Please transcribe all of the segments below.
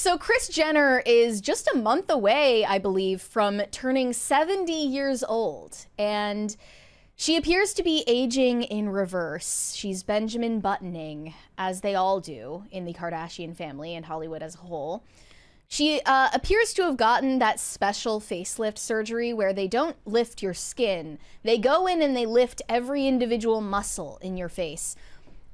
So Kris Jenner is just a month away, I believe, from turning 70 years old. And she appears to be aging in reverse. She's Benjamin Buttoning, as they all do in the Kardashian family and Hollywood as a whole. She appears to have gotten that special facelift surgery where they don't lift your skin. They go in and they lift every individual muscle in your face.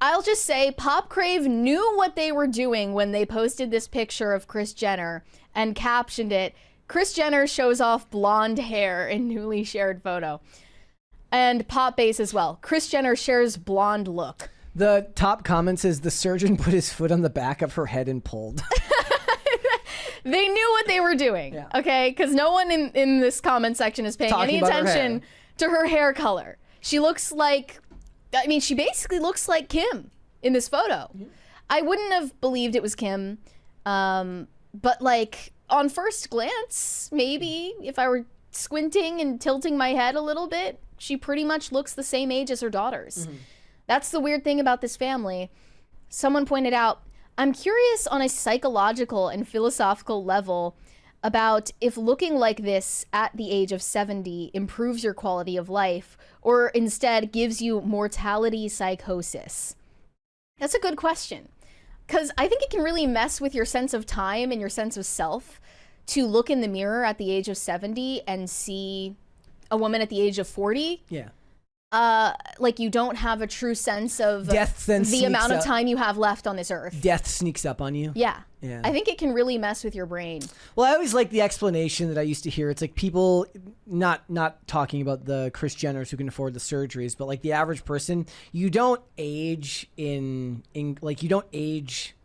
I'll just say Pop Crave knew what they were doing when they posted this picture of Kris Jenner and captioned it, "Kris Jenner shows off blonde hair in newly shared photo." And Pop Base as well. Kris Jenner shares blonde look. The top comment says the surgeon put his foot on the back of her head and pulled. They knew what they were doing, yeah. Okay? Because no one in this comment section is paying any attention to her hair color. She looks like... I mean, she basically looks like Kim in this photo. Mm-hmm. I wouldn't have believed it was Kim, but like on first glance, maybe if I were squinting and tilting my head a little bit, she pretty much looks the same age as her daughters. Mm-hmm. That's the weird thing about this family. Someone pointed out, I'm curious on a psychological and philosophical level about if looking like this at the age of 70 improves your quality of life or instead gives you mortality psychosis. That's a good question, because I think it can really mess with your sense of time and your sense of self to look in the mirror at the age of 70 and see a woman at the age of 40. Yeah. Like you don't have a true sense of death then the amount of time you have left on this earth. Death sneaks up on you. Yeah. Yeah. I think it can really mess with your brain. Well, I always like the explanation that I used to hear. It's like people not talking about the Kris Jenners who can afford the surgeries, but like the average person, you don't age in like you don't age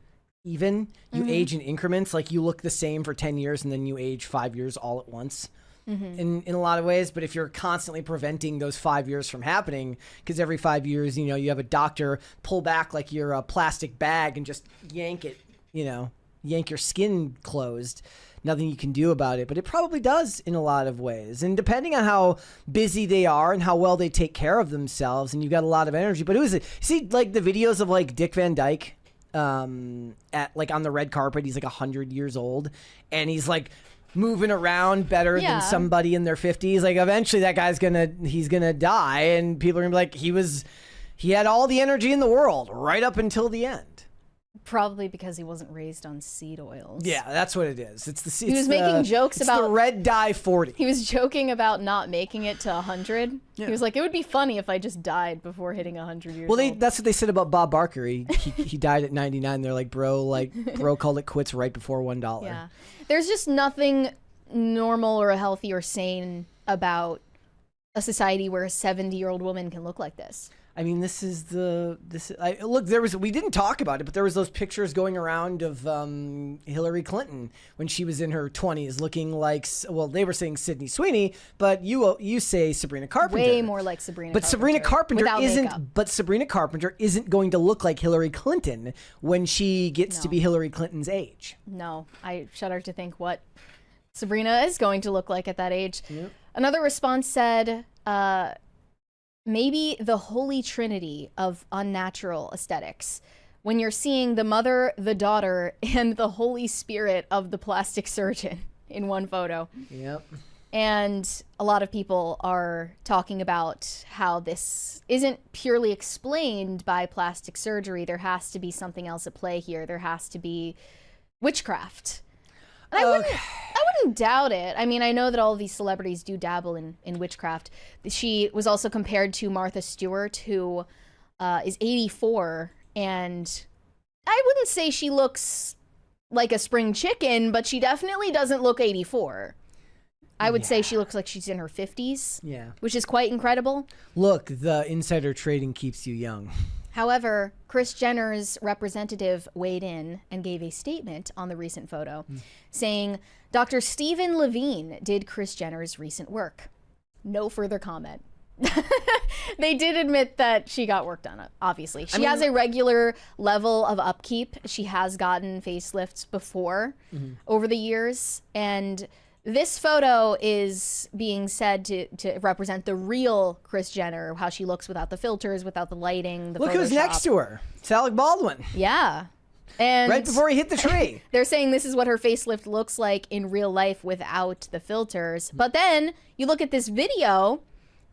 even. You age in increments. Like you look the same for 10 years and then you age 5 years all at once. In a lot of ways, but if you're constantly preventing those 5 years from happening, because every 5 years, you know, you have a doctor pull back like you're a plastic bag and just yank it, you know, yank your skin closed. Nothing you can do about it, but it probably does in a lot of ways. And depending on how busy they are and how well they take care of themselves, and you've got a lot of energy. But see like the videos of like Dick Van Dyke at like on the red carpet. He's like 100 years old, and he's like moving around better than somebody in their 50s. Like eventually that guy's he's gonna die, and people are gonna be like, he had all the energy in the world right up until the end. Probably because he wasn't raised on seed oils. Yeah, that's what it is. He was making jokes about the red dye 40. He was joking about not making it to 100. Yeah. He was like, it would be funny if I just died before hitting 100 years old. That's what they said about Bob Barker. He died at 99. They're like, bro called it quits right before $1. Yeah. There's just nothing normal or healthy or sane about a society where a 70-year-old woman can look like this. I mean, we didn't talk about it, but there was those pictures going around of Hillary Clinton when she was in her 20s looking like, well, they were saying Sydney Sweeney, but you say Sabrina Carpenter. Way more like Sabrina Carpenter. Sabrina Carpenter isn't going to look like Hillary Clinton when she gets to be Hillary Clinton's age. No, I shudder to think what Sabrina is going to look like at that age. Yep. Another response said, maybe the holy trinity of unnatural aesthetics, when you're seeing the mother, the daughter, and the Holy Spirit of the plastic surgeon in one photo. Yep. And a lot of people are talking about how this isn't purely explained by plastic surgery. There has to be something else at play here. There has to be witchcraft. And I wouldn't doubt it. I mean, I know that all of these celebrities do dabble in witchcraft. She was also compared to Martha Stewart, who is 84, and I wouldn't say she looks like a spring chicken, but she definitely doesn't look 84. I would say she looks like she's in her 50s, which is quite incredible. Look, the insider trading keeps you young. However, Kris Jenner's representative weighed in and gave a statement on the recent photo, saying, Dr. Stephen Levine did Kris Jenner's recent work. No further comment. They did admit that she got work done, obviously. She has a regular level of upkeep. She has gotten facelifts before over the years, and this photo is being said to represent the real Kris Jenner, how she looks without the filters, without the lighting, the Look Photoshop. who's next to her. It's Alec Baldwin. Yeah. And right before he hit the tree. They're saying this is what her facelift looks like in real life without the filters. But then you look at this video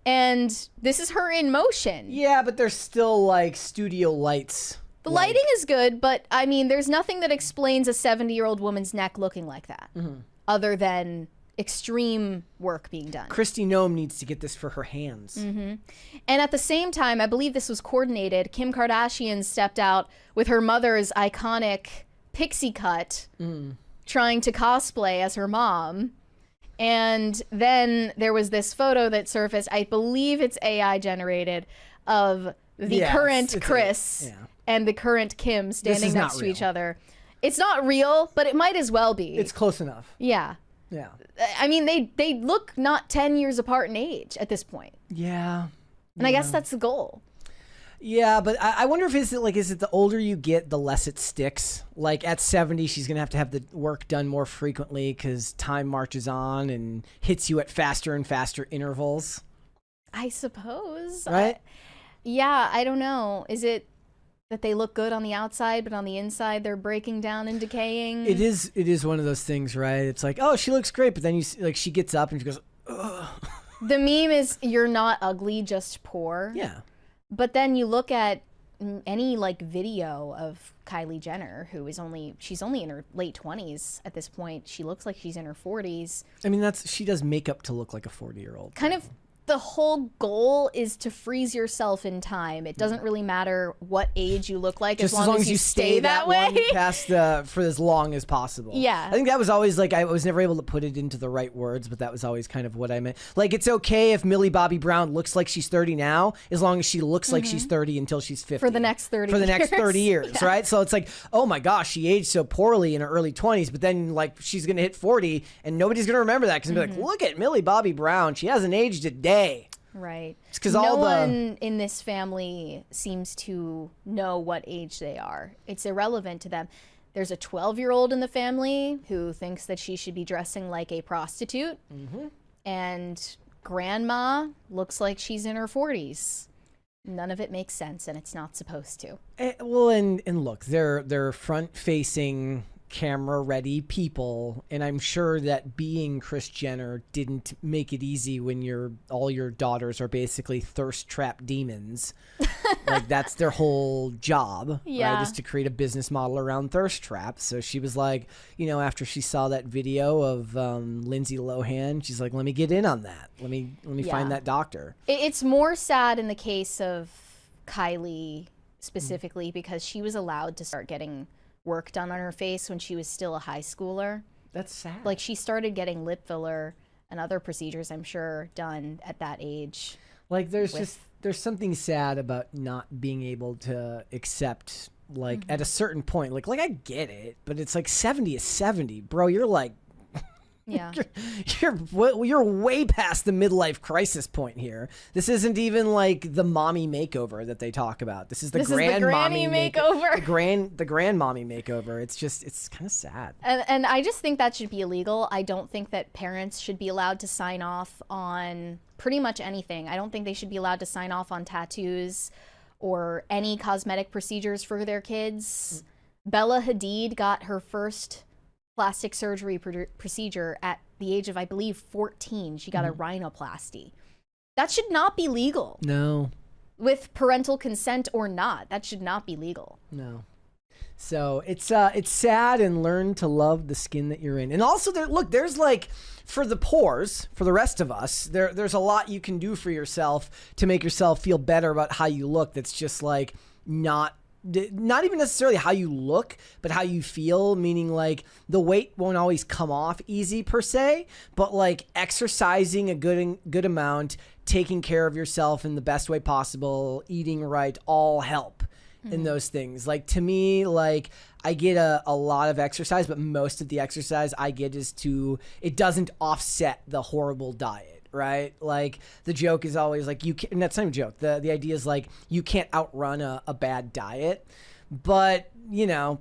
and this is her in motion. Yeah, but there's still like studio lights. The lighting is good, but I mean, there's nothing that explains a 70-year-old woman's neck looking like that other than extreme work being done. Kristi Noem needs to get this for her hands. And at the same time, I believe this was coordinated. Kim Kardashian stepped out with her mother's iconic pixie cut, trying to cosplay as her mom. And then there was this photo that surfaced. I believe it's AI generated of the current Kris and the current Kim standing next to each other. It's not real, but it might as well be. It's close enough. Yeah. Yeah. I mean, they look not 10 years apart in age at this point. Yeah. And I guess that's the goal. Yeah, but I wonder if is it the older you get, the less it sticks. Like at 70, she's gonna have the work done more frequently because time marches on and hits you at faster and faster intervals. I suppose. Right? I don't know. Is it that they look good on the outside, but on the inside they're breaking down and decaying? It is one of those things, right? It's like, oh, she looks great, but then she gets up and she goes, ugh. The meme is you're not ugly, just poor. Yeah. But then you look at any like video of Kylie Jenner, who is she's only in her late 20s at this point. She looks like she's in her 40s. I mean, she does makeup to look like a 40-year-old. Kind of the whole goal is to freeze yourself in time. It doesn't really matter what age you look like, just as long as you stay that way past for as long as possible. Yeah. I think that was always like, I was never able to put it into the right words, but that was always kind of what I meant. Like, it's okay if Millie Bobby Brown looks like she's 30 now, as long as she looks like she's 30 until she's 50. For the next 30 years. For the next 30 years, right? So it's like, oh my gosh, she aged so poorly in her early 20s, but then like she's going to hit 40 and nobody's going to remember that because they'll be like, look at Millie Bobby Brown. She hasn't aged a day. Right. Because no one in this family seems to know what age they are. It's irrelevant to them. There's a 12-year-old in the family who thinks that she should be dressing like a prostitute. And grandma looks like she's in her 40s. None of it makes sense, and it's not supposed to. Well, and look, they're front-facing, camera-ready people, and I'm sure that being Kris Jenner didn't make it easy when all your daughters are basically thirst trap demons. Like, that's their whole job, right? Is to create a business model around thirst traps. So she was like, after she saw that video of Lindsay Lohan, she's like, let me get in on that. Let me find that doctor. It's more sad in the case of Kylie specifically because she was allowed to start getting work done on her face when she was still a high schooler. That's sad. Like, she started getting lip filler and other procedures, I'm sure, done at that age. Like, there's something sad about not being able to accept, like, at a certain point, like I get it, but it's like 70 is 70, bro. You're like, you're way past the midlife crisis point here. This isn't even like the mommy makeover that they talk about. This is the grand mommy makeover. The grand mommy makeover. It's kind of sad. And I just think that should be illegal. I don't think that parents should be allowed to sign off on pretty much anything. I don't think they should be allowed to sign off on tattoos or any cosmetic procedures for their kids. Bella Hadid got her first plastic surgery procedure at the age of, I believe, 14. She got a rhinoplasty. That should not be legal. No. With parental consent or not, that should not be legal. No. So it's sad, and learn to love the skin that you're in. And also, there's like, for the pores, for the rest of us, there's a lot you can do for yourself to make yourself feel better about how you look. That's just like not even necessarily how you look, but how you feel, meaning like the weight won't always come off easy per se, but like exercising a good amount, taking care of yourself in the best way possible, eating right, all help in those things. Like, to me, like, I get a lot of exercise, but most of the exercise I get it doesn't offset the horrible diet. Right? Like, the joke is always like, and that's not even a joke. The idea is like, you can't outrun a bad diet, but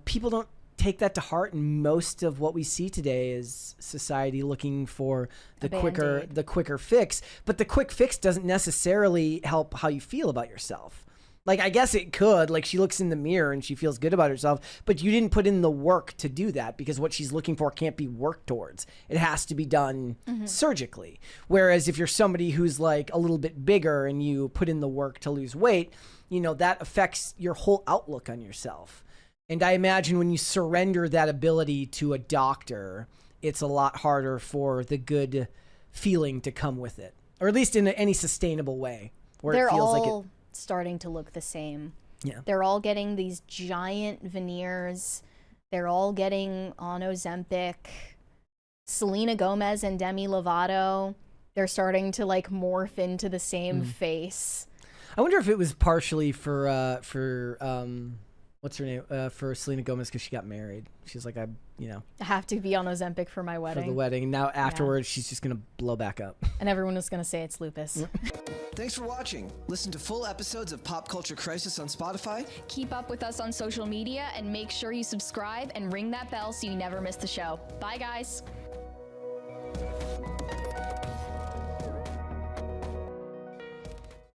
people don't take that to heart. And most of what we see today is society looking for the quicker fix, but the quick fix doesn't necessarily help how you feel about yourself. Like, I guess it could. Like, she looks in the mirror and she feels good about herself, but you didn't put in the work to do that because what she's looking for can't be worked towards. It has to be done surgically. Whereas if you're somebody who's like a little bit bigger and you put in the work to lose weight, you know, that affects your whole outlook on yourself. And I imagine when you surrender that ability to a doctor, it's a lot harder for the good feeling to come with it, or at least in any sustainable way where They're it feels all like it. starting to look the same. Yeah. They're all getting these giant veneers. They're all getting on Ozempic. Selena Gomez and Demi Lovato, they're starting to like morph into the same face. I wonder if it was partially for what's her name? For Selena Gomez because she got married. She's like, I have to be on Ozempic for my for wedding. the wedding. Now afterwards, she's just gonna blow back up. And everyone is going to say it's lupus. Thanks for watching. Listen to full episodes of Pop Culture Crisis on Spotify. Keep up with us on social media and make sure you subscribe and ring that bell so you never miss the show. Bye, guys.